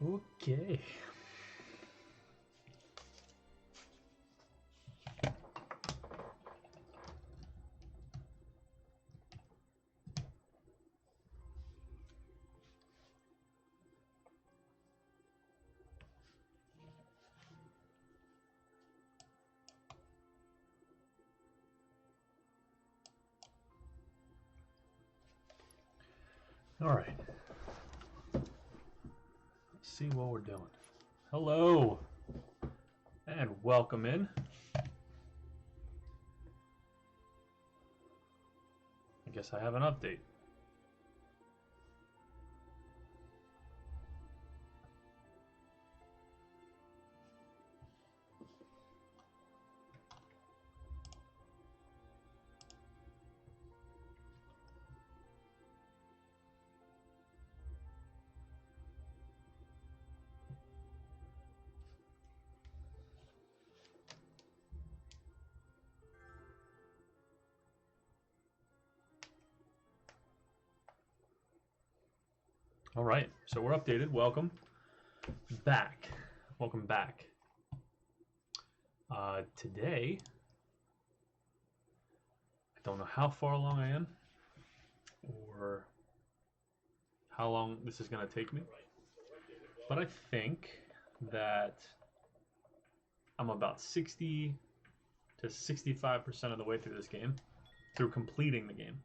Okay. All right. Let's see what we're doing. Hello, and welcome in. I guess I have an update. All right, so we're updated. Welcome back. Welcome back. Today, I don't know how far along I am or how long this is going to take me, but I think that I'm about 60 to 65% of the way through this game, through completing the game.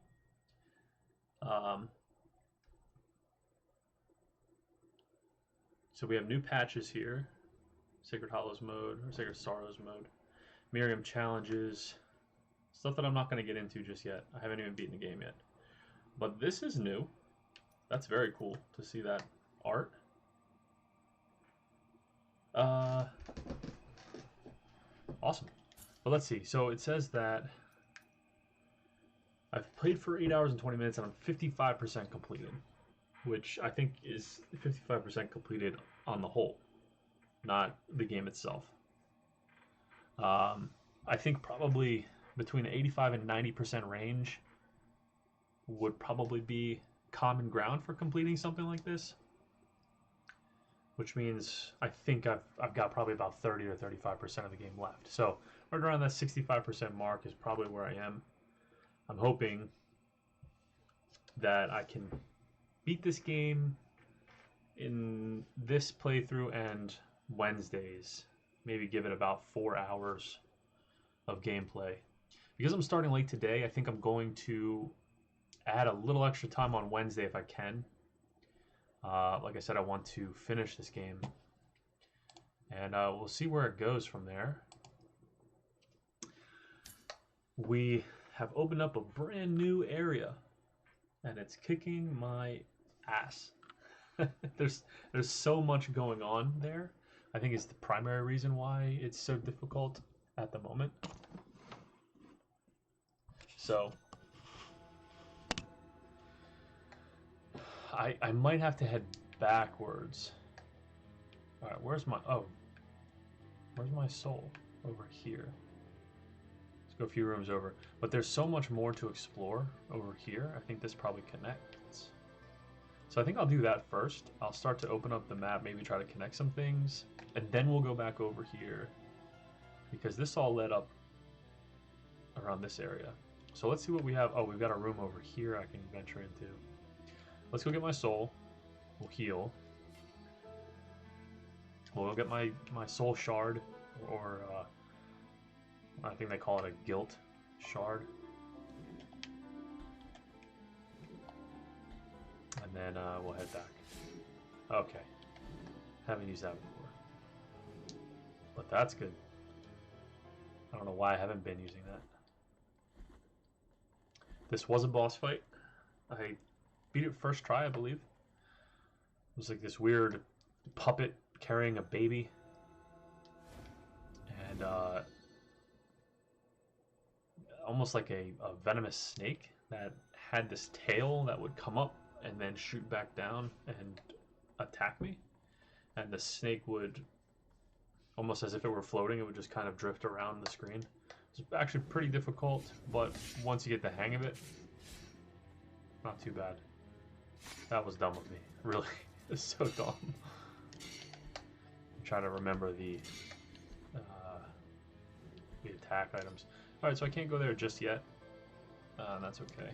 So we have new patches here. Sacred Hollows mode, or Sacred Sorrows mode. Miriam challenges. Stuff that I'm not going to get into just yet. I haven't even beaten the game yet. But this is new. That's very cool to see that art. Awesome. But let's see. So it says that I've played for 8 hours and 20 minutes and I'm 55% completed, which I think is 55% completed on the whole, not the game itself. I think probably between 85 and 90% range would probably be common ground for completing something like this, which means I think I've got probably about 30 or 35% of the game left. So right around that 65% mark is probably where I am. I'm hoping that I can beat this game in this playthrough and Wednesdays. Maybe give it about 4 hours of gameplay. Because I'm starting late today, I think I'm going to add a little extra time on Wednesday if I can. Like I said, I want to finish this game. And we'll see where it goes from there. We have opened up a brand new area. And it's kicking my ass. There's so much going on there. I think it's the primary reason why it's so difficult at the moment. So I might have to head backwards. All right, where's my soul? Over here. Let's go a few rooms over. But there's so much more to explore over here. I think this probably connects. So I think I'll do that first. I'll start to open up the map, maybe try to connect some things, and then we'll go back over here because this all led up around this area. So let's see what we have. Oh, we've got a room over here I can venture into. Let's go get my soul. We'll heal. We'll get my soul shard, or I think they call it a guilt shard. And then we'll head back. Okay. Haven't used that before. But that's good. I don't know why I haven't been using that. This was a boss fight. I beat it first try, I believe. It was like this weird puppet carrying a baby. And almost like a venomous snake that had this tail that would come up and then shoot back down and attack me. And the snake would, almost as if it were floating, it would just kind of drift around the screen. It's actually pretty difficult, but once you get the hang of it, not too bad. That was dumb of me. Really, it's so dumb. Try to remember the attack items. All right, so I can't go there just yet. That's okay.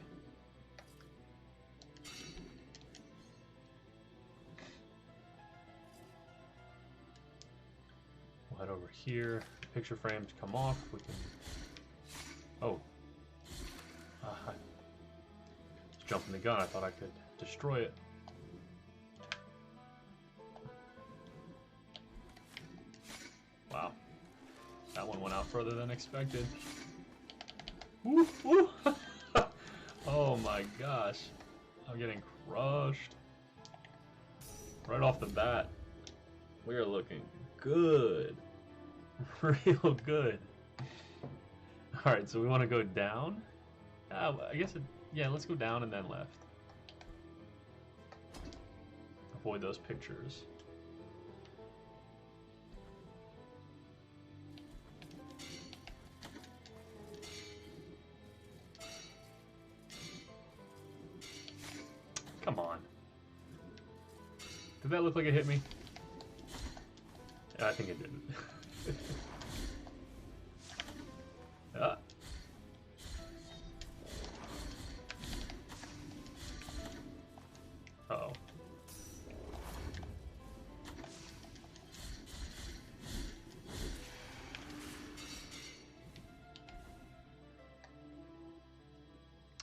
We'll head over here. Picture frames come off. We can. Oh. I was jumping the gun. I thought I could destroy it. Wow. That one went out further than expected. Woo, woo. Oh my gosh. I'm getting crushed. Right off the bat. We are looking good. Real good. Alright, so we want to go down. I guess, yeah, let's go down and then left. Avoid those pictures. Come on. Did that look like it hit me? Yeah, I think it did. Ah. Uh-oh.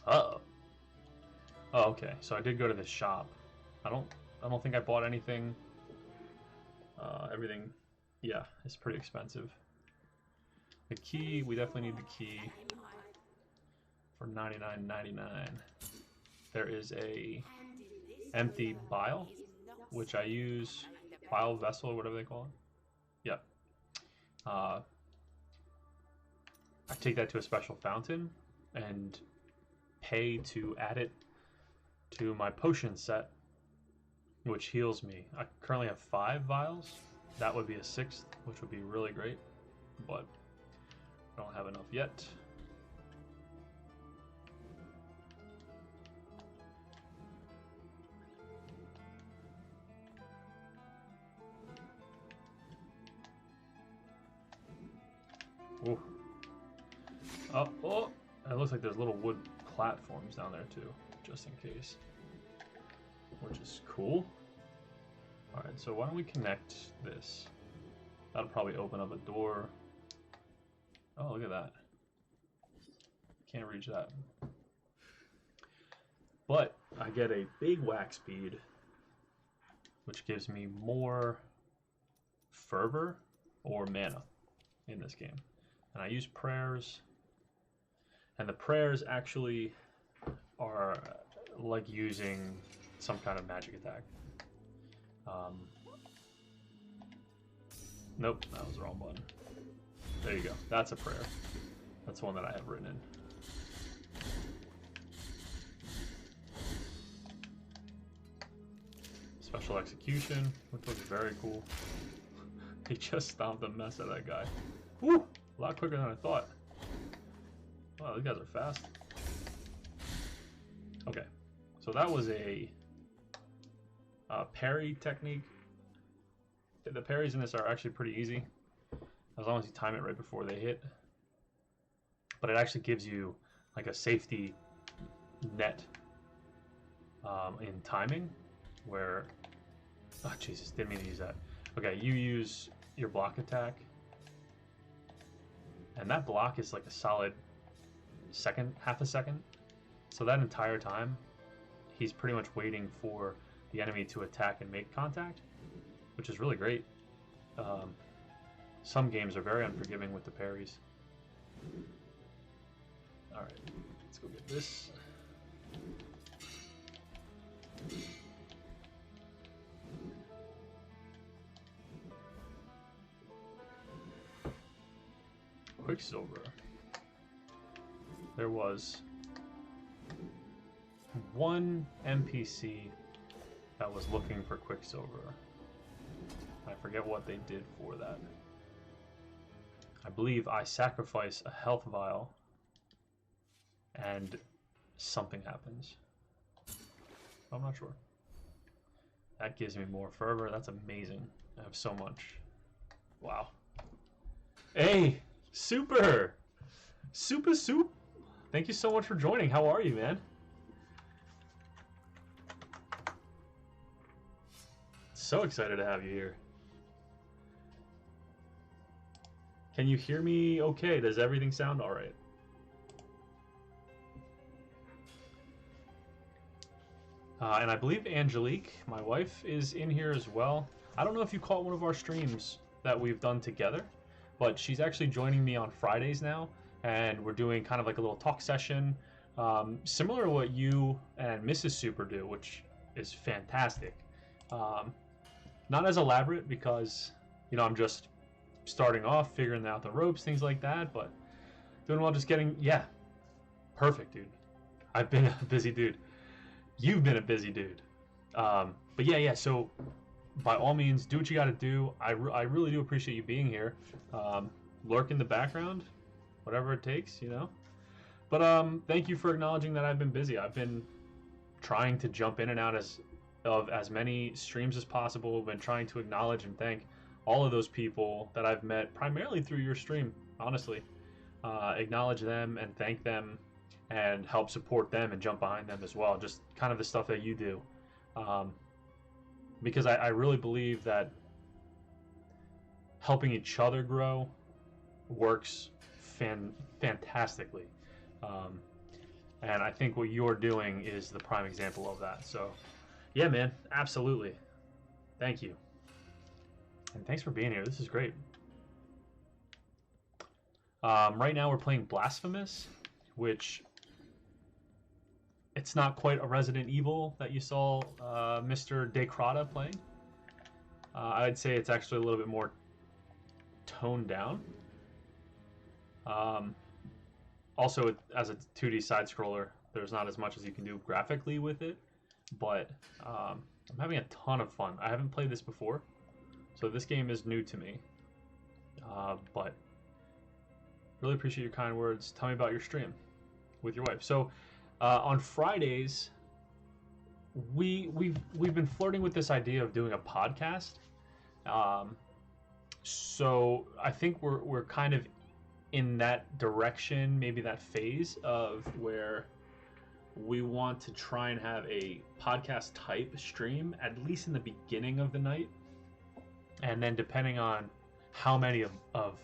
Uh-oh. Oh, okay. So I did go to this shop. I don't think I bought anything. Everything, yeah, it's pretty expensive. The key, we definitely need the key for $99.99. There is a empty vial, which I use, vial vessel or whatever they call it. Yeah. I take that to a special fountain and pay to add it to my potion set, which heals me. I currently have 5 vials. That would be a 6th, which would be really great, but I don't have enough yet. Ooh. Oh, it looks like there's little wood platforms down there too, just in case, which is cool. All right, so why don't we connect this? That'll probably open up a door. Oh, look at that. Can't reach that. But I get a big whack speed, which gives me more fervor or mana in this game. And I use prayers. And the prayers actually are like using some kind of magic attack. Nope, that was the wrong button. There you go. That's a prayer. That's the one that I have written in. Special execution, which was very cool. He just stomped the mess out of that guy. Woo! A lot quicker than I thought. Wow, these guys are fast. Okay, so that was a parry technique. The parries in this are actually pretty easy, as long as you time it right before they hit. But it actually gives you like a safety net in timing, where, oh Jesus, didn't mean to use that. Okay, you use your block attack, and that block is like a solid second, half a second. So that entire time, he's pretty much waiting for the enemy to attack and make contact, which is really great. Some games are very unforgiving with the parries. Alright, let's go get this. Quicksilver. There was one NPC that was looking for Quicksilver. I forget what they did for that. I believe I sacrifice a health vial and something happens. I'm not sure. That gives me more fervor. That's amazing. I have so much Wow. Hey, Super Soup. Thank you so much for joining. How are you, man? So excited to have you here. Can you hear me okay? Does everything sound all right? And I believe Angelique, my wife, is in here as well. I don't know if you caught one of our streams that we've done together, but she's actually joining me on Fridays now, and we're doing kind of like a little talk session, similar to what you and Mrs. Super do, which is fantastic. Not as elaborate because, you know, I'm just starting off, figuring out the ropes, things like that, but doing well, just getting, yeah, perfect, dude. I've been a busy dude. You've been a busy dude. But yeah, so by all means, do what you got to do. I really do appreciate you being here. Lurk in the background, whatever it takes, you know. But thank you for acknowledging that I've been busy. I've been trying to jump in and out of as many streams as possible. Been trying to acknowledge and thank all of those people that I've met primarily through your stream, honestly. Acknowledge them and thank them and help support them and jump behind them as well. Just kind of the stuff that you do. Because I really believe that helping each other grow works fantastically. And I think what you're doing is the prime example of that. So, yeah, man, absolutely. Thank you. And thanks for being here. This is great. Right now we're playing Blasphemous, which it's not quite a Resident Evil that you saw Mr. Decrata playing. I'd say it's actually a little bit more toned down. Also, as a 2D side-scroller, there's not as much as you can do graphically with it, but I'm having a ton of fun. I haven't played this before, so this game is new to me, but really appreciate your kind words. Tell me about your stream with your wife. So on Fridays, we've been flirting with this idea of doing a podcast. So I think we're kind of in that direction, maybe that phase of where we want to try and have a podcast type stream at least in the beginning of the night, and then depending on how many of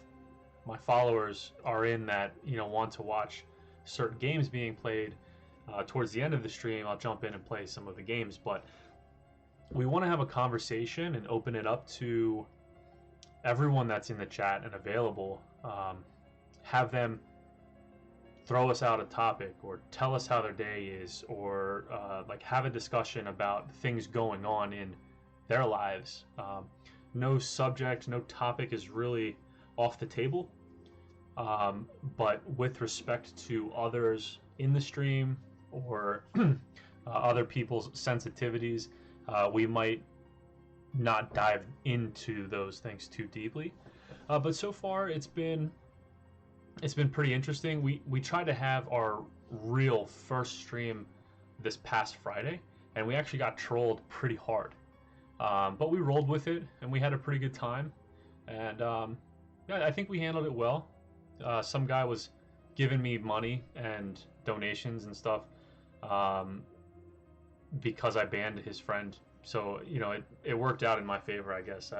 my followers are in that, you know, want to watch certain games being played, towards the end of the stream I'll jump in and play some of the games. But we want to have a conversation and open it up to everyone that's in the chat and available. Have them throw us out a topic or tell us how their day is, or like have a discussion about things going on in their lives. No subject, no topic is really off the table, but with respect to others in the stream or other people's sensitivities, we might not dive into those things too deeply. But so far it's been pretty interesting. We tried to have our real first stream this past Friday, and we actually got trolled pretty hard. But we rolled with it, and we had a pretty good time. And yeah, I think we handled it well. Some guy was giving me money and donations and stuff because I banned his friend. So, you know, it worked out in my favor, I guess.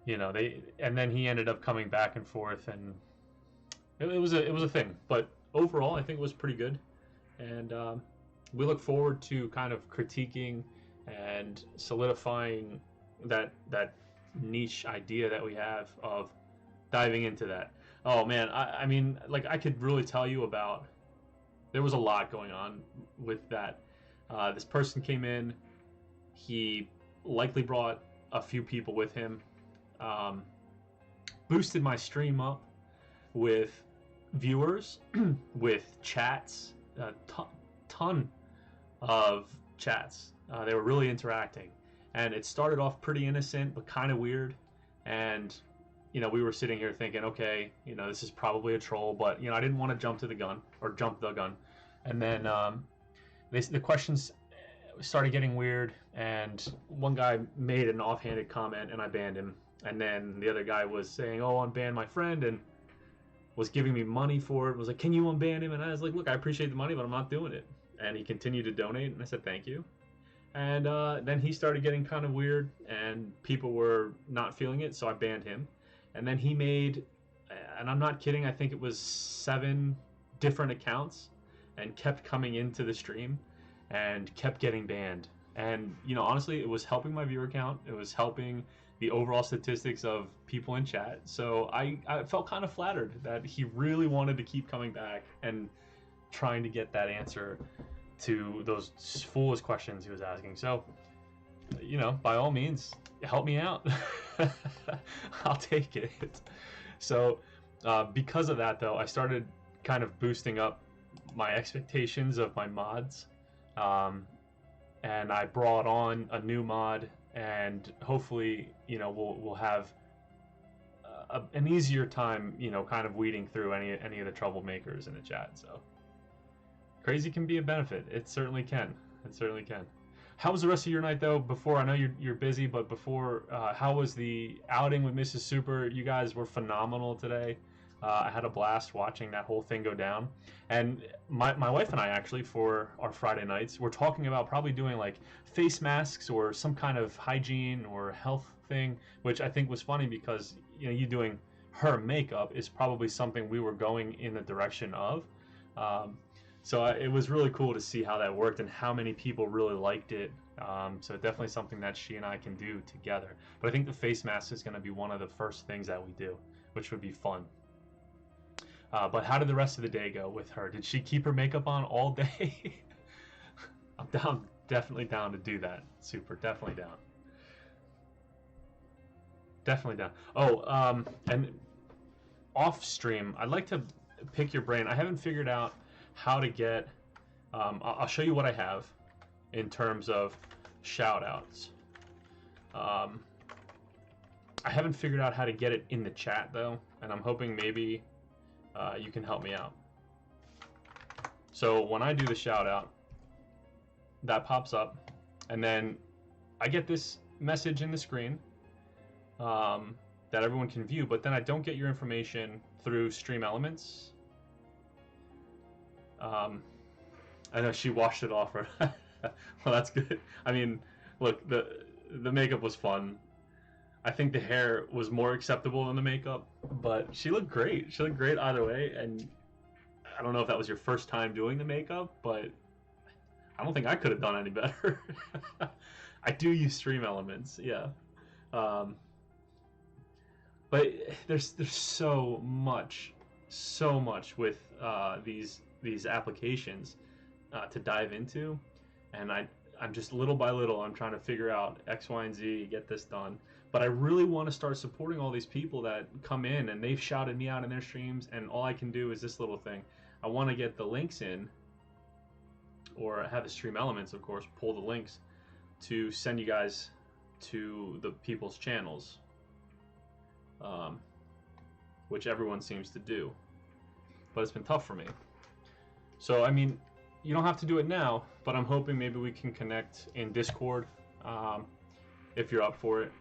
You know, and then he ended up coming back and forth, and it was a thing. But overall, I think it was pretty good, and we look forward to kind of critiquing and solidifying that niche idea that we have of diving into that. Oh man, I mean, like, I could really tell you about. There was a lot going on with that. This person came in. He likely brought a few people with him. Boosted my stream up with viewers, with chats, a ton of chats. They were really interacting, and it started off pretty innocent but kind of weird. And you know, we were sitting here thinking, okay, you know, this is probably a troll, but you know, I didn't want to jump the gun. And then the questions started getting weird, and one guy made an offhanded comment, and I banned him. And then the other guy was saying, "Oh, unban my friend," and was giving me money for it. Was like, "Can you unban him?" And I was like, "Look, I appreciate the money, but I'm not doing it." And he continued to donate, and I said, "Thank you." And then he started getting kind of weird, and people were not feeling it, so I banned him. And then he made, and I'm not kidding, I think it was 7 different accounts, and kept coming into the stream and kept getting banned. And you know, honestly, it was helping my viewer count. It was helping the overall statistics of people in chat. So I felt kind of flattered that he really wanted to keep coming back and trying to get that answer to those foolish questions he was asking. So, you know, by all means, help me out. I'll take it. So because of that, though, I started kind of boosting up my expectations of my mods, and I brought on a new mod, and hopefully, you know, we'll have an easier time, you know, kind of weeding through any of the troublemakers in the chat. So crazy can be a benefit. It certainly can. It certainly can. How was the rest of your night, though? Before, I know you're busy, but before, how was the outing with Mrs. Super? You guys were phenomenal today. I had a blast watching that whole thing go down. And my wife and I, actually, for our Friday nights, we're talking about probably doing like face masks or some kind of hygiene or health thing, which I think was funny because, you know, you doing her makeup is probably something we were going in the direction of. So it was really cool to see how that worked and how many people really liked it. So definitely something that she and I can do together. But I think the face mask is going to be one of the first things that we do, which would be fun. But how did the rest of the day go with her? Did she keep her makeup on all day? I'm down, definitely down to do that. Super, definitely down. Definitely down. Oh, and off stream, I'd like to pick your brain. I haven't figured out how to get, I'll show you what I have in terms of shout outs. I haven't figured out how to get it in the chat, though, and I'm hoping maybe you can help me out. So when I do the shout out, that pops up, and then I get this message in the screen that everyone can view, but then I don't get your information through Stream Elements. I know she washed it off. Well, that's good. I mean, look, the makeup was fun. I think the hair was more acceptable than the makeup, but she looked great. She looked great either way, and I don't know if that was your first time doing the makeup, but I don't think I could have done any better. I do use Stream Elements, yeah. But there's so much with these applications to dive into, and I'm just little by little I'm trying to figure out X, Y, and Z, get this done. But I really want to start supporting all these people that come in and they've shouted me out in their streams, and all I can do is this little thing. I want to get the links in, or have the Stream Elements, of course, pull the links to send you guys to the people's channels, which everyone seems to do. But it's been tough for me. So, I mean, you don't have to do it now, but I'm hoping maybe we can connect in Discord if you're up for it.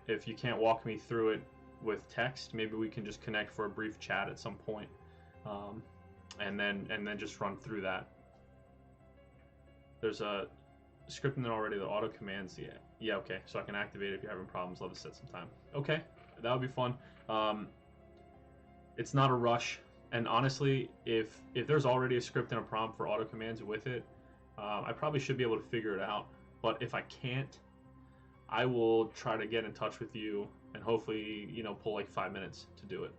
If you can't walk me through it with text, maybe we can just connect for a brief chat at some point, and then just run through that. There's a script in there already that auto commands. Yeah, okay. So I can activate it if you're having problems. Love to set some time. Okay, that would be fun. It's not a rush. And honestly, if there's already a script and a prompt for auto commands with it, I probably should be able to figure it out. But if I can't, I will try to get in touch with you and hopefully, you know, pull like 5 minutes to do it.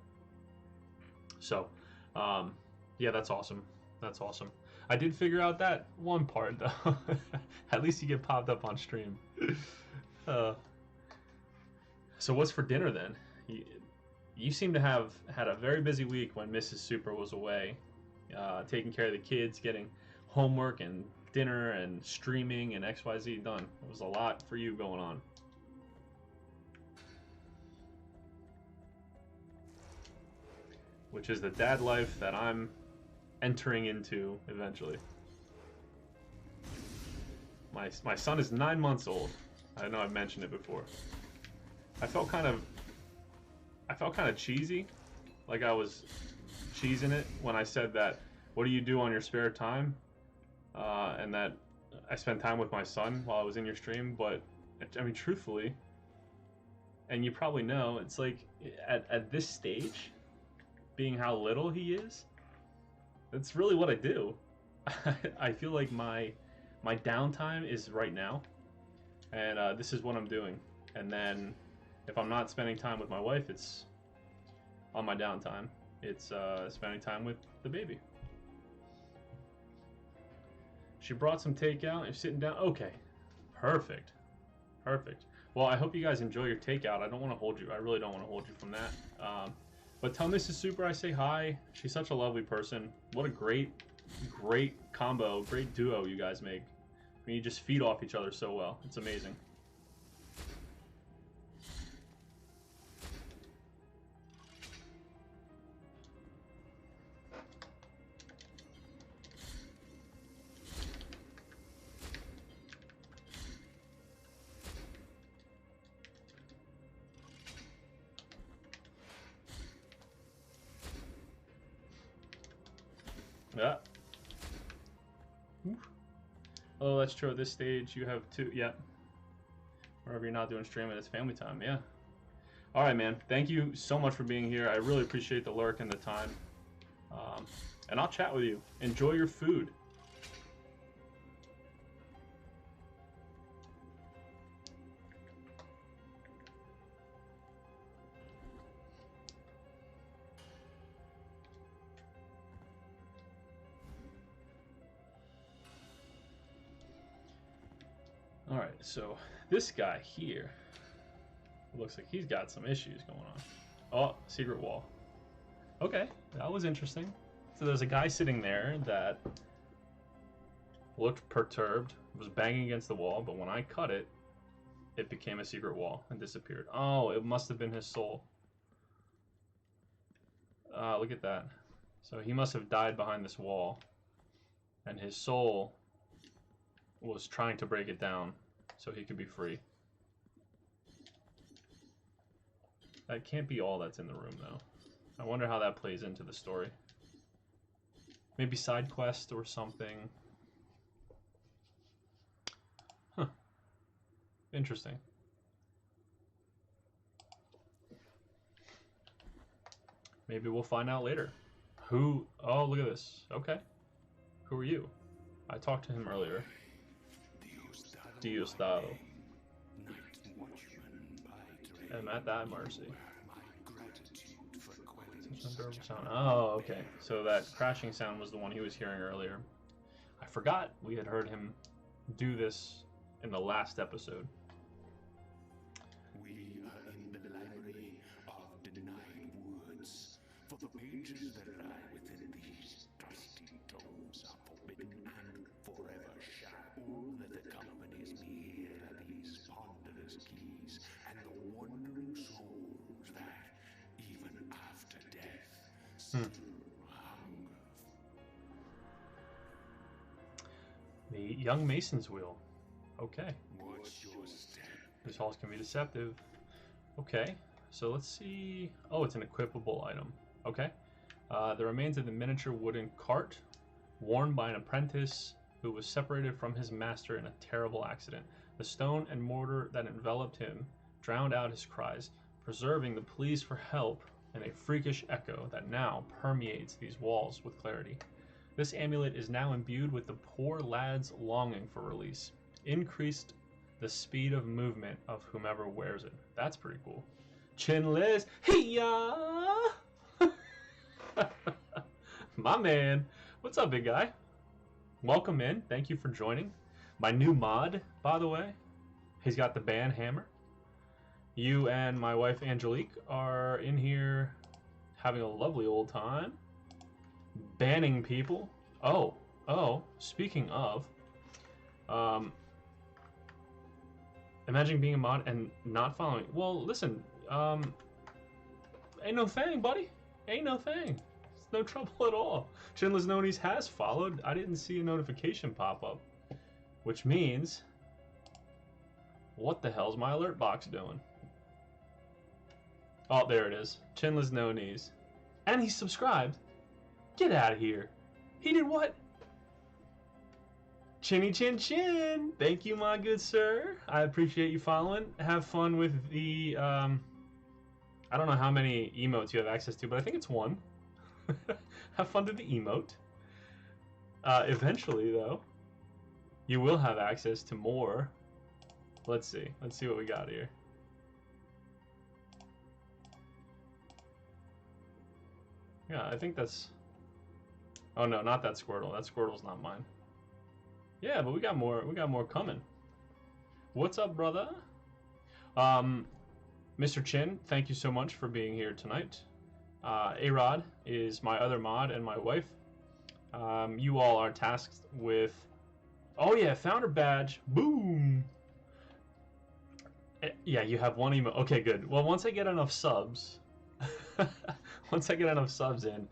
So, yeah, that's awesome. That's awesome. I did figure out that one part, though. At least you get popped up on stream. So what's for dinner then? You seem to have had a very busy week when Mrs. Super was away, taking care of the kids, getting homework and dinner and streaming and XYZ done. It was a lot for you going on. Which is the dad life that I'm entering into eventually. My son is 9 months old. I know I've mentioned it before. I felt kind of cheesy, like I was cheesing it when I said that. What do you do on your spare time? And that I spend time with my son while I was in your stream. But I mean, truthfully, and you probably know, it's like at this stage, being how little he is, that's really what I do. I feel like my downtime is right now, and this is what I'm doing. And then if I'm not spending time with my wife, it's on my downtime. It's spending time with the baby. She brought some takeout. You're sitting down. Okay, perfect, perfect. Well, I hope you guys enjoy your takeout. I don't want to hold you. I really don't want to hold you from that. But tell Mrs. Super I say hi. She's such a lovely person. What a great combo, great duo you guys make. I mean, you just feed off each other so well. It's amazing. Yeah. Oh, that's true. At this stage, you have two. Yeah. Wherever you're not doing streaming, it's family time. Yeah. All right, man. Thank you so much for being here. I really appreciate the lurk and the time. And I'll chat with you. Enjoy your food. All right, so this guy here looks like he's got some issues going on. Oh, secret wall. Okay, that was interesting. So there's a guy sitting there that looked perturbed, was banging against the wall, but when I cut it, it became a secret wall and disappeared. Oh, it must have been his soul. Look at that. So he must have died behind this wall, and his soul was trying to break it down so he could be free. That can't be all that's in the room, though. I wonder how that plays into the story. Maybe side quest or something. Huh. Interesting. Maybe we'll find out later. Who? Oh, look at this. Okay. Who are you? I talked to him earlier. Diosdado. I'm at that mercy. Oh, okay. So that crashing sound was the one he was hearing earlier. I forgot we had heard him do this in the last episode. We are in the library of denied words, for the pages that lie within these dusty tomes are forbidden and forever shall. All that accompanies me here are these ponderous keys and the wandering souls that, even after death, still hunger. The Young Mason's Wheel. Okay. What's your step? These halls can be deceptive. Okay, so let's see. Oh, it's an equipable item. Okay. The remains of the miniature wooden cart worn by an apprentice who was separated from his master in a terrible accident. The stone and mortar that enveloped him drowned out his cries, preserving the pleas for help in a freakish echo that now permeates these walls with clarity. This amulet is now imbued with the poor lad's longing for release. Increased the speed of movement of whomever wears it. That's pretty cool. Chinless. HIYEAHHH! My man. What's up, big guy? Welcome in. Thank you for joining. My new mod, by the way. He's got the band hammer. You and my wife Angelique are in here having a lovely old time. Banning people. Oh, speaking of, imagine being a mod and not following. Well, listen, ain't no thing, buddy. Ain't no thing. It's no trouble at all. Chinless Nonies has followed. I didn't see a notification pop up, which means What the hell's my alert box doing? Oh, there it is. Chinless No Knees. And he's subscribed. Get out of here. He did what? Chinny Chin Chin. Thank you, my good sir. I appreciate you following. Have fun with the, I don't know how many emotes you have access to, but I think it's one. Have fun with the emote. Eventually, though, you will have access to more. Let's see. Let's see what we got here. Yeah, I think that's... Oh no, not that Squirtle. That Squirtle's not mine. Yeah, but we got more. We got more coming. What's up, brother? Mr. Chin, thank you so much for being here tonight. A-Rod is my other mod and my wife. You all are tasked with... Oh yeah, founder badge. Boom! Yeah, you have one email. Okay, good. Well, once I get enough subs... once I get enough subs in,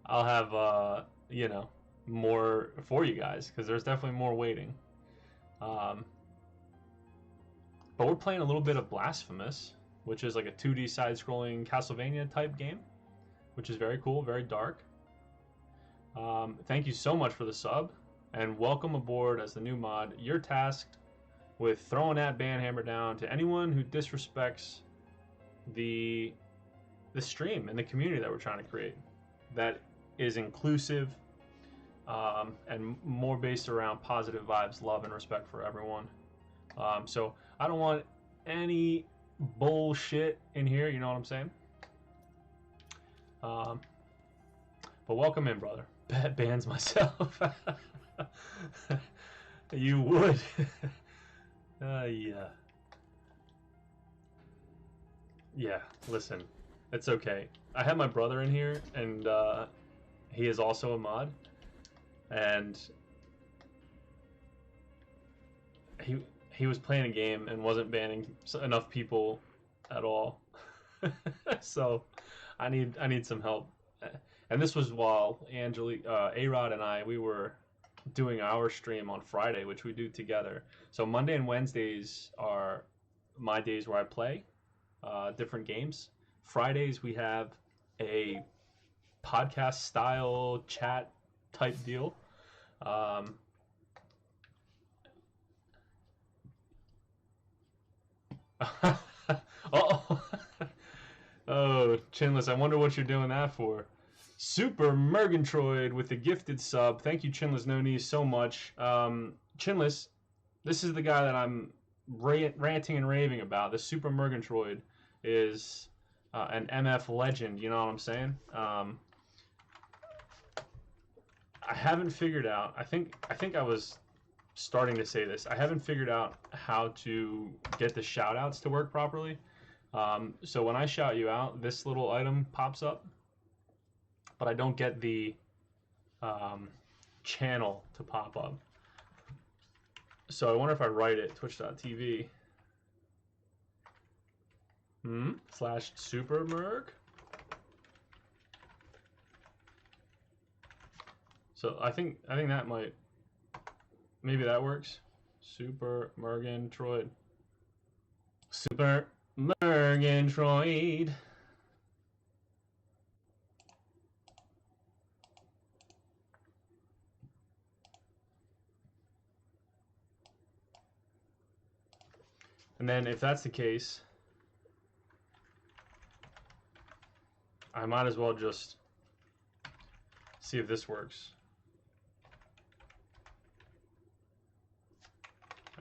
I'll have, you know, more for you guys, because there's definitely more waiting. But we're playing a little bit of Blasphemous, which is like a 2D side-scrolling Castlevania type game, which is very cool, very dark. Thank you so much for the sub, and welcome aboard as the new mod. You're tasked with throwing that banhammer down to anyone who disrespects the stream and the community that we're trying to create. That is inclusive and more based around positive vibes, love, and respect for everyone. So I don't want any bullshit in here, you know what I'm saying? But welcome in, brother. Bans myself. You would. Yeah. Yeah, listen. It's okay. I have my brother in here, and he is also a mod. And he was playing a game and wasn't banning enough people at all. So I need some help. And this was while A-Rod and I, we were doing our stream on Friday, which we do together. So Monday and Wednesdays are my days where I play different games. Fridays we have a podcast style chat type deal. Oh, Chinless, I wonder what you're doing that for. Super Mergantroid with the gifted sub. Thank you, Chinless No Knees, so much. Chinless, this is the guy that I'm ranting and raving about. The Super Mergantroid is an MF legend, you know what I'm saying? I haven't figured out, I think I was starting to say this, I haven't figured out how to get the shout outs to work properly. So when I shout you out, this little item pops up, but I don't get the channel to pop up. So I wonder if I write it, twitch.tv /supermerg. So I think that might, maybe that works. Super Mergantroid. Super Mergantroid. And then if that's the case, I might as well just see if this works.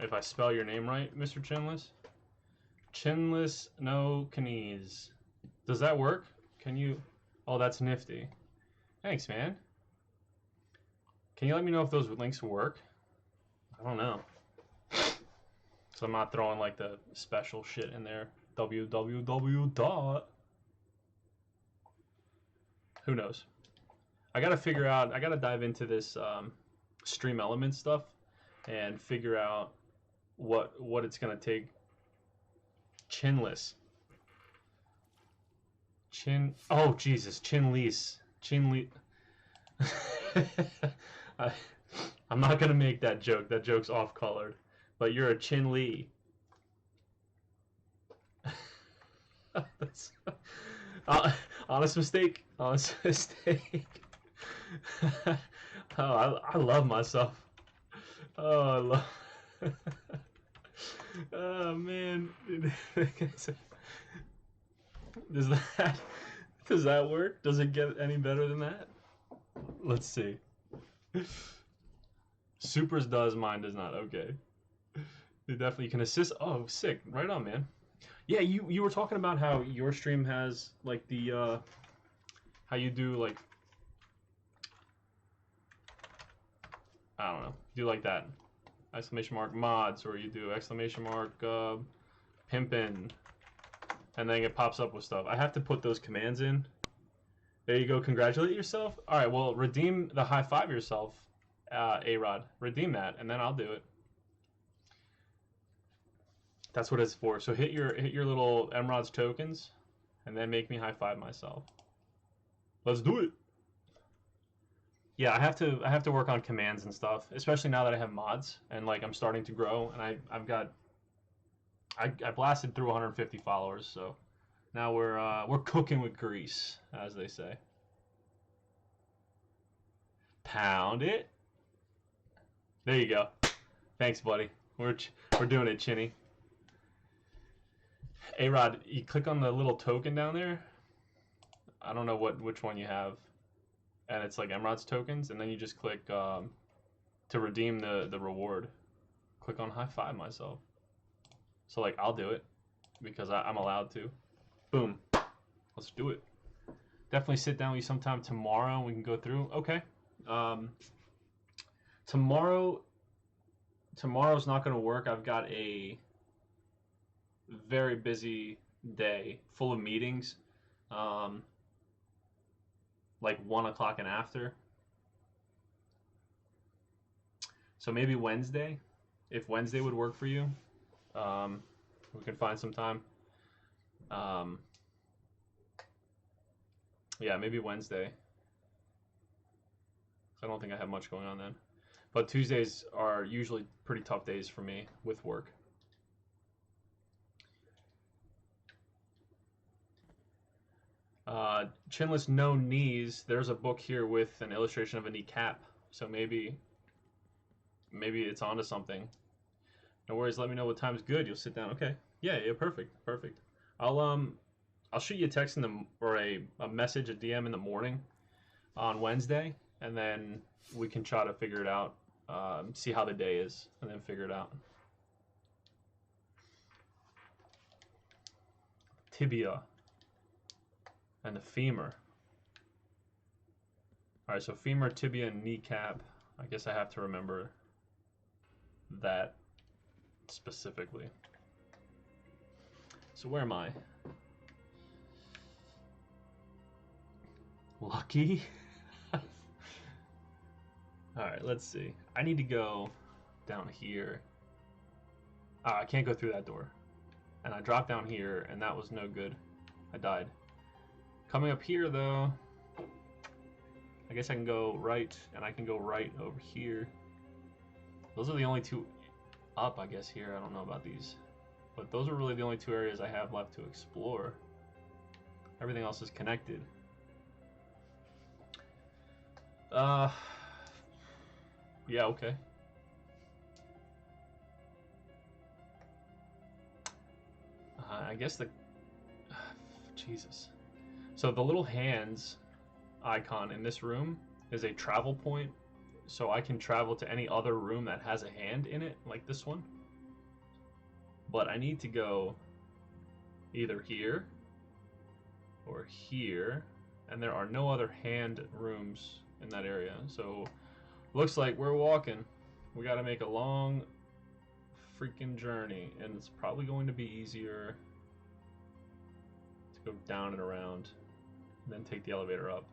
If I spell your name right, Mr. Chinless. Chinless No Knees. Does that work? Can you? Oh, that's nifty. Thanks, man. Can you let me know if those links work? I don't know. So I'm not throwing like the special shit in there. www dot. Who knows? I gotta figure out, I gotta dive into this stream element stuff and figure out what it's gonna take. Chinless. Oh Jesus, Chinless. I'm not gonna make that joke. That joke's off-colored. But you're a Chin Lee. That's, honest mistake. Honest mistake. Oh, I love myself. Oh, I love. Oh man, does that does that work? Does it get any better than that? Let's see. Supers does, mine does not. Okay, you definitely can assist. Oh, sick! Right on, man. Yeah, you were talking about how your stream has like the how you do like I don't know, do like that exclamation mark mods, or you do exclamation mark pimpin, and then it pops up with stuff. I have to put those commands in. There you go. Congratulate yourself. All right. Well, redeem the high five yourself, A-Rod. Redeem that, and then I'll do it. That's what it's for. So hit your little Emerald's tokens, and then make me high five myself. Let's do it. Yeah, I have to work on commands and stuff, especially now that I have mods and like I'm starting to grow, and I blasted through 150 followers, so now we're cooking with grease, as they say. Pound it. There you go. Thanks, buddy. We're doing it, Chinny. A-Rod, you click on the little token down there. I don't know which one you have, and it's like Emerald's tokens, and then you just click to redeem the reward. Click on high five myself. So like I'll do it because I'm allowed to. Boom. Let's do it. Definitely sit down with you sometime tomorrow. We can go through. Okay. Tomorrow's not going to work. I've got a very busy day full of meetings. Like 1 o'clock and after. So maybe Wednesday, if Wednesday would work for you, we can find some time. Yeah, maybe Wednesday. I don't think I have much going on then. But Tuesdays are usually pretty tough days for me with work. Chinless No Knees. There's a book here with an illustration of a kneecap. So maybe it's onto something. No worries. Let me know what time's good. You'll sit down. Okay. Yeah. Perfect. I'll shoot you a text or a message, a DM in the morning on Wednesday, and then we can try to figure it out. See how the day is, and then figure it out. Tibia and the femur. All right, so femur, tibia, and kneecap. I guess I have to remember that specifically. So where am I? Lucky? Alright, let's see. I need to go down here. I can't go through that door. And I dropped down here, and that was no good. I died. Coming up here, though, I guess I can go right, and I can go right over here. Those are the only two up, I guess, here. I don't know about these. But those are really the only two areas I have left to explore. Everything else is connected. Yeah, okay. I guess Jesus. So the little hands icon in this room is a travel point, so I can travel to any other room that has a hand in it, like this one. But I need to go either here or here, and there are no other hand rooms in that area. So looks like we're walking. We got to make a long freaking journey, and it's probably going to be easier to go down and around and then take the elevator up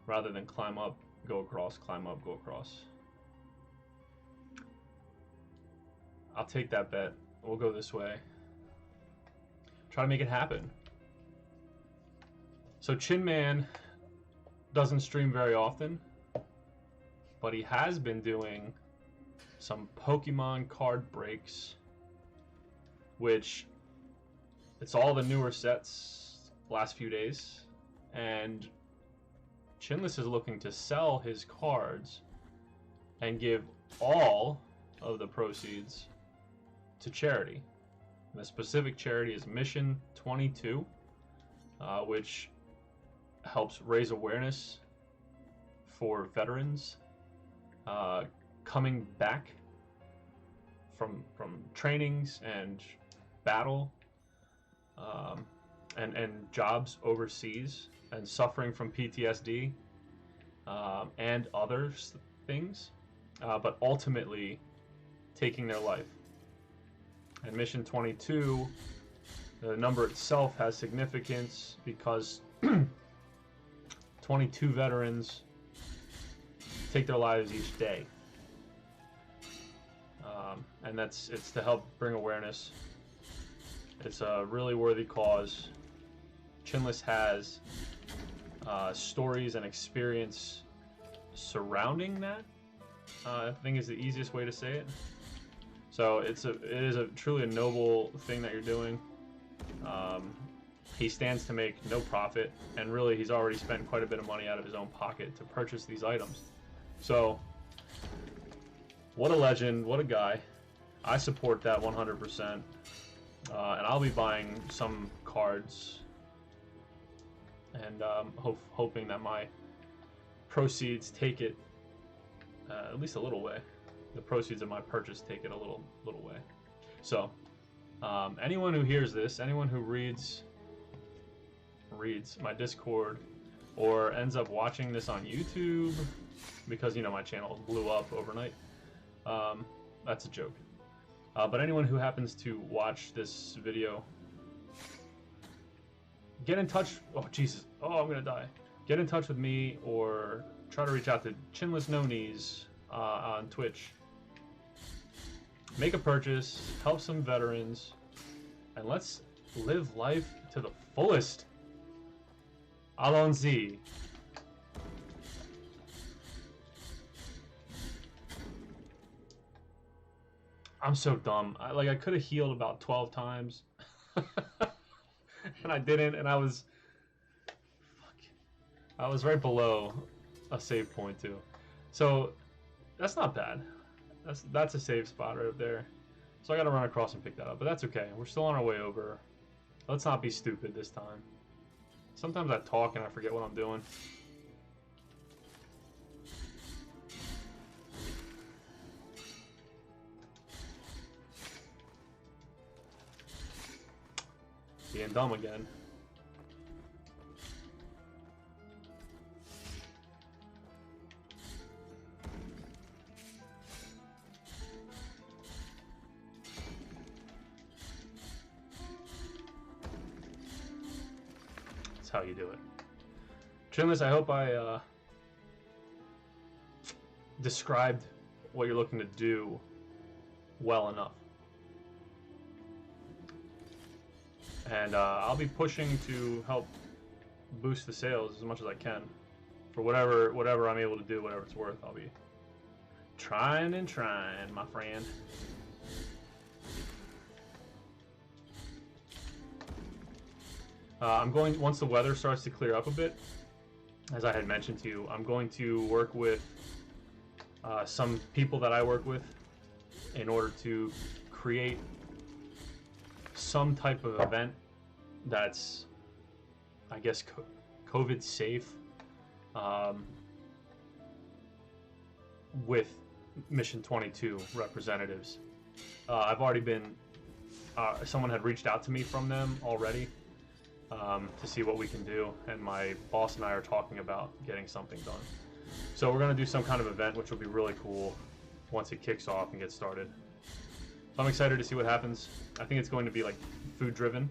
rather than climb up, go across, climb up, go across. I'll take that bet. We'll go this way. Try to make it happen. So Chin Man doesn't stream very often, but he has been doing some Pokemon card breaks, which It's all the newer sets last few days, and Chinless is looking to sell his cards and give all of the proceeds to charity. And the specific charity is Mission 22, which helps raise awareness for veterans coming back from trainings and battle and jobs overseas and suffering from PTSD and other things, but ultimately taking their life. And Mission 22, the number itself has significance because 22 veterans take their lives each day. And it's to help bring awareness. It's a really worthy cause. Chinless has stories and experience surrounding that. I think is the easiest way to say it. So it is truly a noble thing that you're doing. He stands to make no profit, and really he's already spent quite a bit of money out of his own pocket to purchase these items. So what a legend, what a guy. I support that 100%. And I'll be buying some cards and hoping that my proceeds take it at least a little way. The proceeds of my purchase take it a little way. So anyone who hears this, anyone who reads my Discord or ends up watching this on YouTube because, you know, my channel blew up overnight, that's a joke. But anyone who happens to watch this video, get in touch. Oh, Jesus. Oh, I'm going to die. Get in touch with me or try to reach out to Chinless No Knees on Twitch. Make a purchase, help some veterans, and let's live life to the fullest. Allons-y. I'm so dumb. I could have healed about 12 times. And I didn't, and I was right below a save point too. So that's not bad. That's a save spot right up there. So I gotta run across and pick that up, but that's okay. We're still on our way over. Let's not be stupid this time. Sometimes I talk and I forget what I'm doing. Being dumb again. That's how you do it. Chinless, I hope I described what you're looking to do well enough. And I'll be pushing to help boost the sales as much as I can. For whatever I'm able to do, whatever it's worth, I'll be trying and trying, my friend. I'm going, once the weather starts to clear up a bit, as I had mentioned to you, I'm going to work with some people that I work with in order to create some type of event that's, I guess, COVID safe, with Mission 22 representatives. I've already been, someone had reached out to me from them already to see what we can do, and my boss and I are talking about getting something done. So we're going to do some kind of event, which will be really cool once it kicks off and gets started. So I'm excited to see what happens. I think it's going to be like food driven,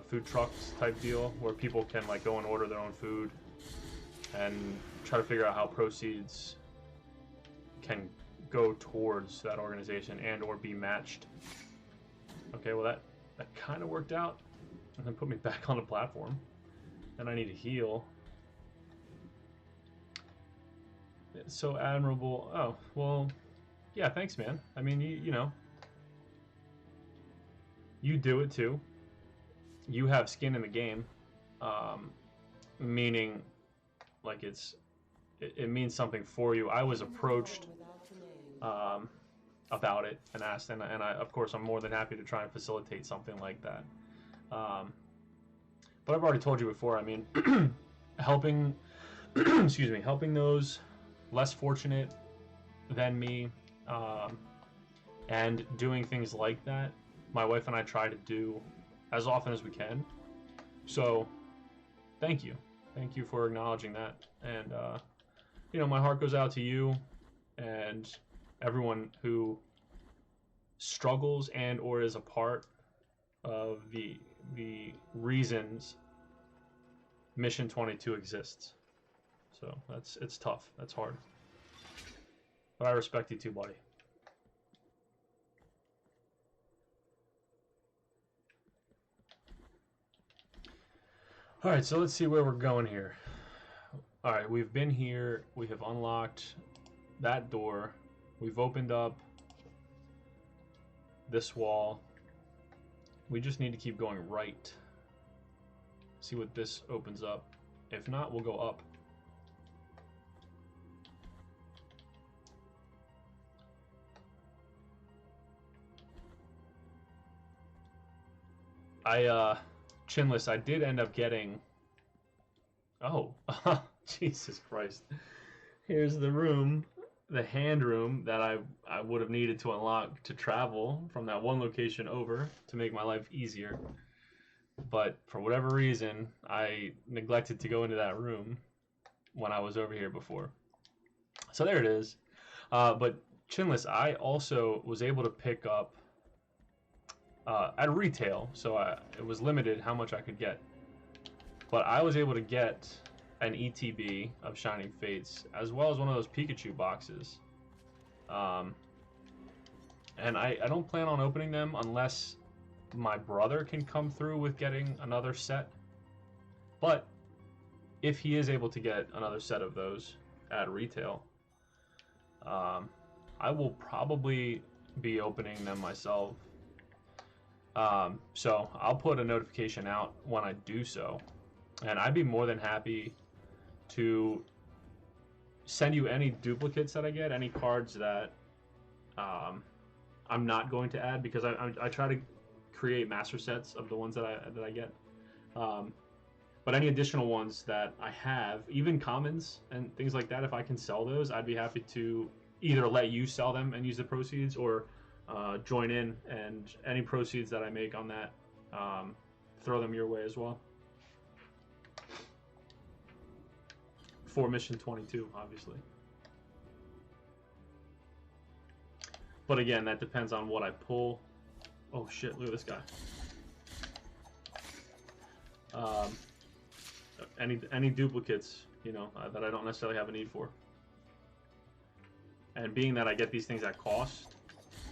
food trucks type deal, where people can like go and order their own food and try to figure out how proceeds can go towards that organization and or be matched. Okay, well that kind of worked out, and then put me back on the platform, and I need to heal. It's so admirable. Oh, well, yeah, thanks, man. I mean, you know, you do it too. You have skin in the game, meaning like it means something for you. I was approached about it and asked, and I, of course, I'm more than happy to try and facilitate something like that. But I've already told you before. I mean, helping, excuse me, helping those less fortunate than me, and doing things like that. My wife and I try to do as often as we can. So, thank you for acknowledging that. And you know, my heart goes out to you and everyone who struggles and or is a part of the reasons Mission 22 exists. So it's tough. That's hard. But I respect you too, buddy. All right, so let's see where we're going here. All right, we've been here. We have unlocked that door. We've opened up this wall. We just need to keep going right. See what this opens up. If not, we'll go up. Chinless, I did end up getting... Oh, Jesus Christ. Here's the room, the hand room that I would have needed to unlock to travel from that one location over to make my life easier. But for whatever reason, I neglected to go into that room when I was over here before. So there it is. But Chinless, I also was able to pick up at retail, so it was limited how much I could get. But I was able to get an ETB of Shining Fates, as well as one of those Pikachu boxes. And I don't plan on opening them unless my brother can come through with getting another set. But if he is able to get another set of those at retail, I will probably be opening them myself. So I'll put a notification out when I do so. And I'd be more than happy to send you any duplicates that I get, any cards that I'm not going to add, because I try to create master sets of the ones that I get. But any additional ones that I have, even commons and things like that, if I can sell those, I'd be happy to either let you sell them and use the proceeds, or join in, and any proceeds that I make on that, throw them your way as well. For Mission 22, obviously. But again, that depends on what I pull. Oh shit, look at this guy. Any duplicates, you know, that I don't necessarily have a need for. And being that I get these things at cost,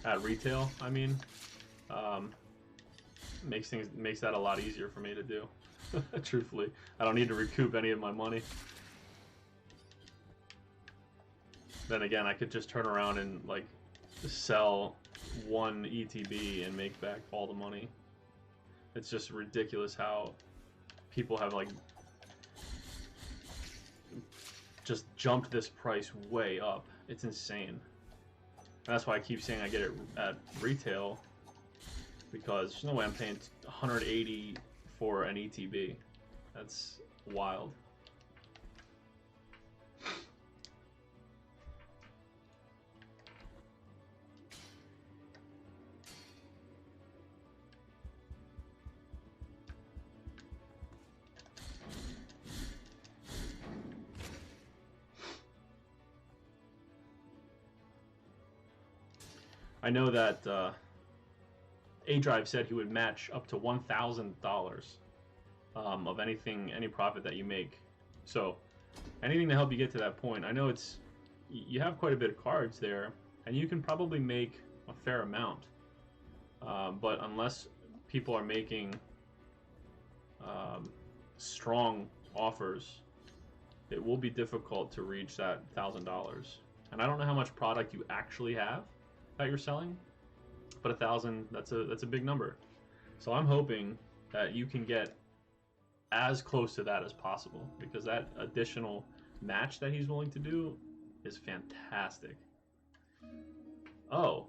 at retail, I mean, makes that a lot easier for me to do. Truthfully, I don't need to recoup any of my money. Then again, I could just turn around and like sell one ETB and make back all the money. It's just ridiculous how people have like just jumped this price way up. It's insane. And that's why I keep saying I get it at retail, because there's no way I'm paying 180 for an ETB. That's wild. I know that A-Drive said he would match up to $1,000 of any profit that you make. So anything to help you get to that point. I know you have quite a bit of cards there, and you can probably make a fair amount. But unless people are making strong offers, it will be difficult to reach that $1,000. And I don't know how much product you actually have that you're selling, but 1,000, that's a big number. So I'm hoping that you can get as close to that as possible, because that additional match that he's willing to do is fantastic. Oh.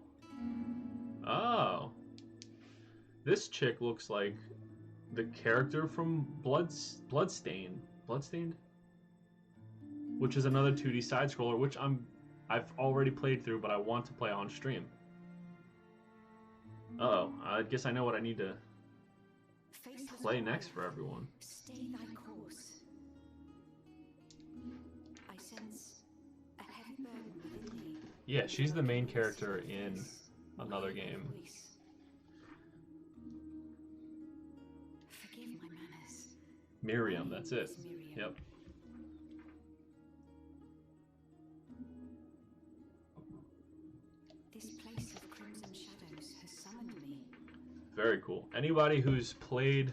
Oh. This chick looks like the character from Bloodstained, which is another 2D side scroller, which I've already played through, but I want to play on stream. Uh-oh, I guess I know what I need to play next for everyone. Stay thy course. I sense a heavy burden within thee. Yeah, she's the main character in another game. Forgive my manners. Miriam, that's it. Yep. This place of crimson shadows has summoned me. Very cool. Anybody who's played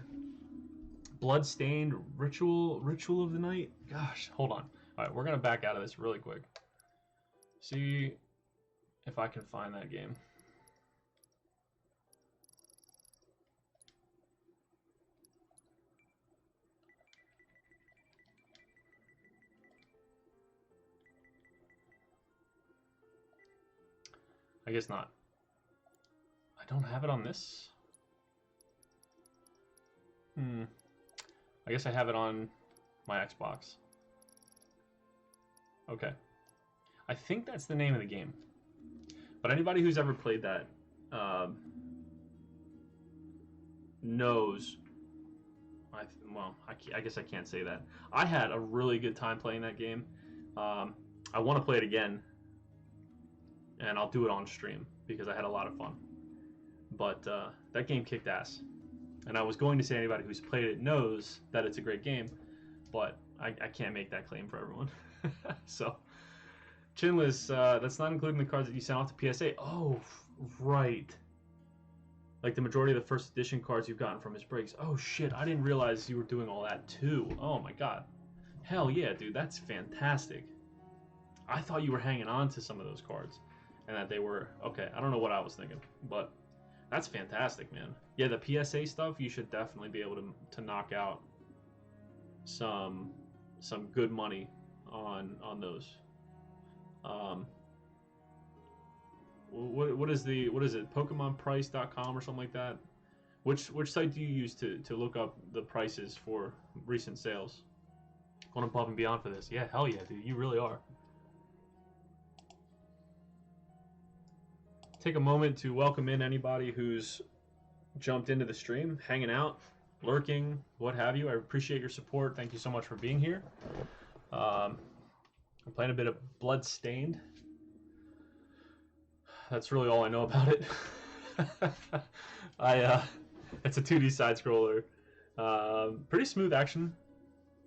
Bloodstained Ritual of the Night? Gosh, hold on. All right, we're gonna back out of this really quick. See if I can find that game. I guess not. I don't have it on this. I guess I have it on my Xbox. Okay. I think that's the name of the game. But anybody who's ever played that knows. I guess I can't say that. I had a really good time playing that game. I want to play it again. And I'll do it on stream because I had a lot of fun. But that game kicked ass. And I was going to say anybody who's played it knows that it's a great game, but I can't make that claim for everyone. So, Chinless, that's not including the cards that you sent off to PSA. Oh, right. Like the majority of the first edition cards you've gotten from his breaks. Oh shit, I didn't realize you were doing all that too. Oh my god. Hell yeah, dude, that's fantastic. I thought you were hanging on to some of those cards. And that they were, okay, I don't know what I was thinking, but that's fantastic, man. Yeah, the PSA stuff, you should definitely be able to knock out some good money on those. What is it? PokemonPrice.com or something like that? Which site do you use to look up the prices for recent sales? Going above and beyond for this. Yeah, hell yeah, dude, you really are. Take a moment to welcome in anybody who's jumped into the stream, hanging out, lurking, what have you. I appreciate your support. Thank you so much for being here. I'm playing a bit of Bloodstained. That's really all I know about it. It's a 2D side scroller. Pretty smooth action.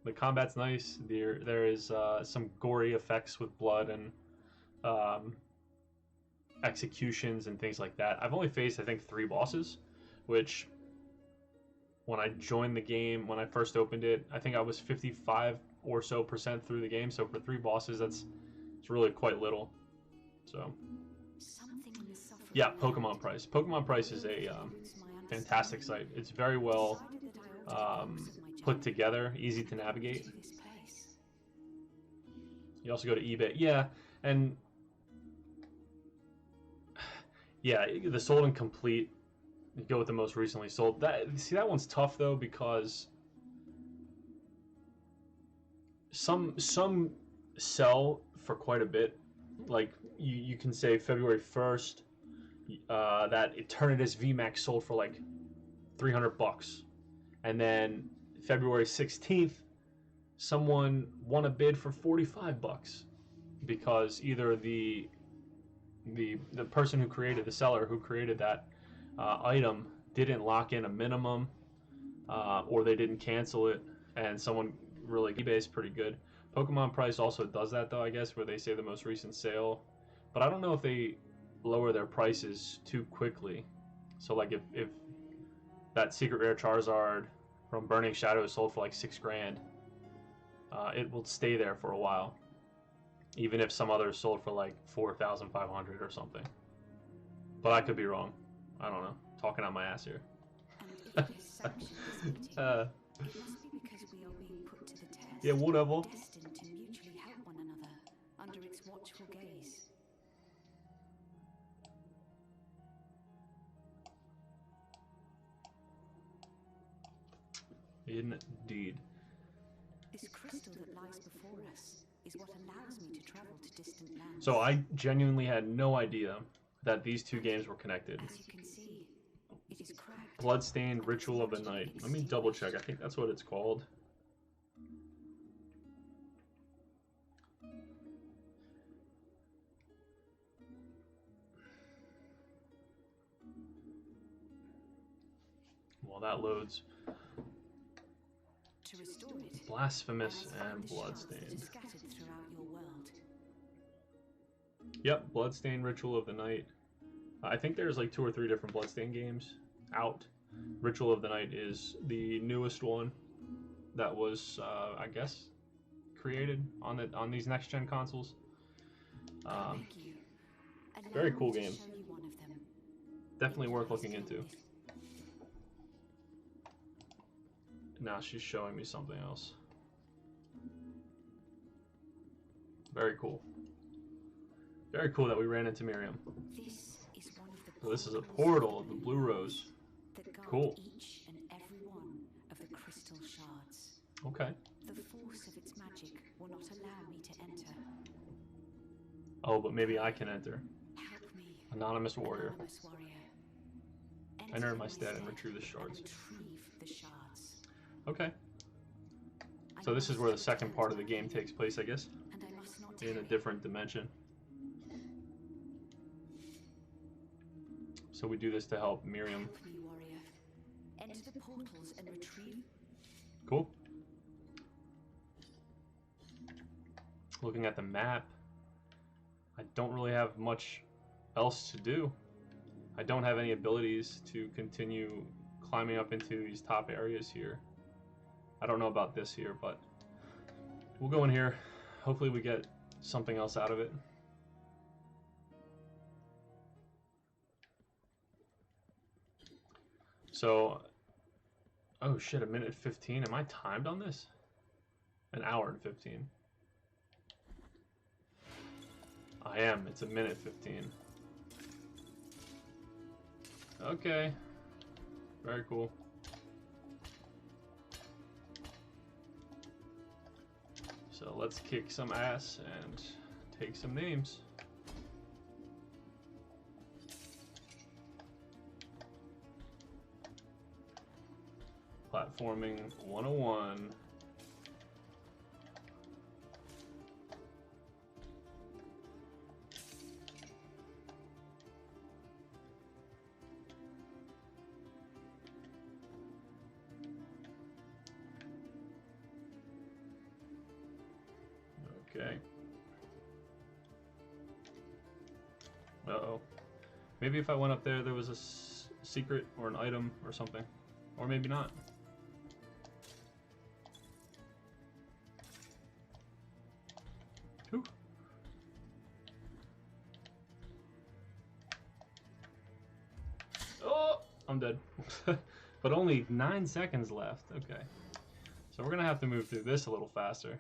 The combat's nice. There is some gory effects with blood and executions and things like that. I've only faced, I think, 3 bosses, which when I joined the game, when I first opened it, I think I was 55% or so through the game. So for 3 bosses, it's really quite little. So yeah, Pokemon Price. Pokemon Price is a fantastic site. It's very well put together, easy to navigate. You also go to eBay. Yeah, and yeah, the sold and complete. You go with the most recently sold. That one's tough though, because some sell for quite a bit. Like you can say February 1st, that Eternatus VMAX sold for like $300, and then February 16th, someone won a bid for $45 because either the person who created, the seller who created that item, didn't lock in a minimum, or they didn't cancel it, and someone really, eBay's pretty good. Pokemon Price also does that though, I guess, where they say the most recent sale, but I don't know if they lower their prices too quickly. So like if that secret rare Charizard from Burning Shadows sold for like $6 grand, it will stay there for a while, even if some others sold for like 4,500 or something. But I could be wrong. I don't know. Talking out my ass here. And if If it has sanctioned this meeting, it must be because we are being put to the test. Yeah, whatever. Destined to mutually help one another under its watchful gaze. Indeed. This crystal that lies before us is what allows me to travel to distant lands. So I genuinely had no idea that these two games were connected. As you can see, it is cracked. Bloodstained Ritual of the Night. Let me double check. I think that's what it's called. While that loads. To restore it, Blasphemous one and must find the shards that Bloodstained. are scattered throughout your world. Yep, Bloodstained Ritual of the Night. I think there's like 2 or 3 different Bloodstained games out. Ritual of the Night is the newest one that was, I guess, created on these next gen consoles. I beg you, allow Very me cool to game. show you one of them. Definitely It worth lies looking into. beyond. Now she's showing me something else. Very cool. Very cool that we ran into Miriam. This is one of the So this is a portals portal of the Blue Rose. that guard Cool. each and every one of the crystal shards. Okay. The force of its magic will not allow me to enter. Oh, but maybe I can enter. Help me, Anonymous Warrior. anonymous warrior. Enter in my stead and stead retrieve the and shards. retrieve the shards. Okay. I So this is must where the return second part to of the my game people, takes place, I guess, and I must not in a tarry. different dimension. So we do this to help Miriam. Help me, warrior. Enter the portals and retrieve. Cool. Looking at the map, I don't really have much else to do. I don't have any abilities to continue climbing up into these top areas here. I don't know about this here, but we'll go in here. Hopefully we get something else out of it. So, oh shit, 1:15. Am I timed on this? 1:15. I am. It's 1:15. Okay. Very cool. So let's kick some ass and take some names. Platforming 101. Okay. Uh-oh. Maybe if I went up there, there was a secret or an item or something. Or maybe not. Whew. Oh! I'm dead. But only 9 seconds left. Okay. So we're going to have to move through this a little faster.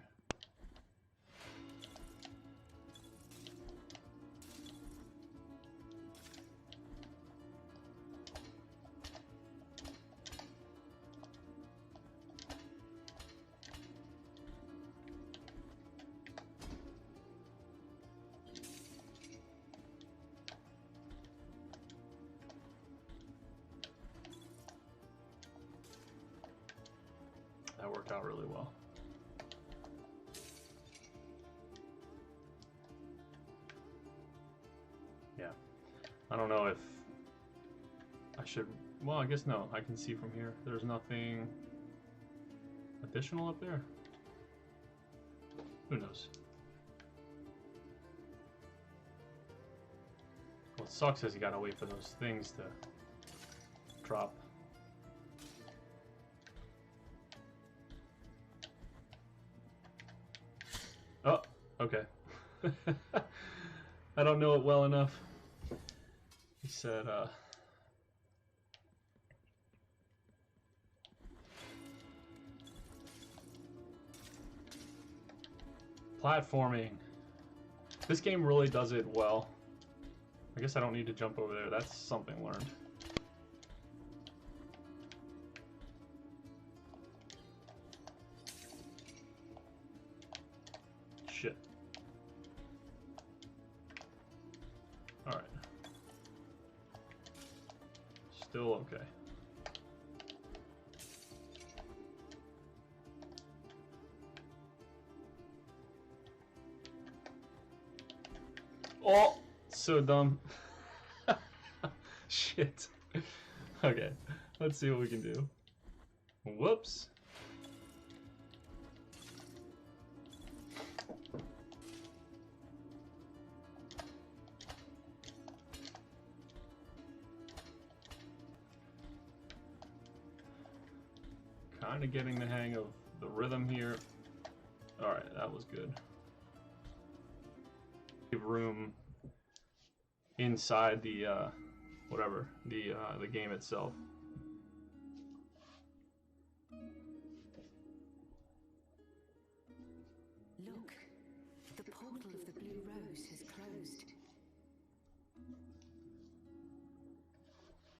That worked out really well. Yeah. I don't know if I should... Well, I guess no. I can see from here. There's nothing additional up there. Who knows? What sucks is you gotta wait for those things to drop. Oh, okay. I don't know it well enough. He said, Platforming. This game really does it well. I guess I don't need to jump over there. That's something learned. Shit. Alright. Still okay. Oh! So dumb. Shit. Okay. Let's see what we can do. Whoops. Kind of getting the hang of the rhythm here. Alright, that was good. Give room inside the whatever, the game itself. Look,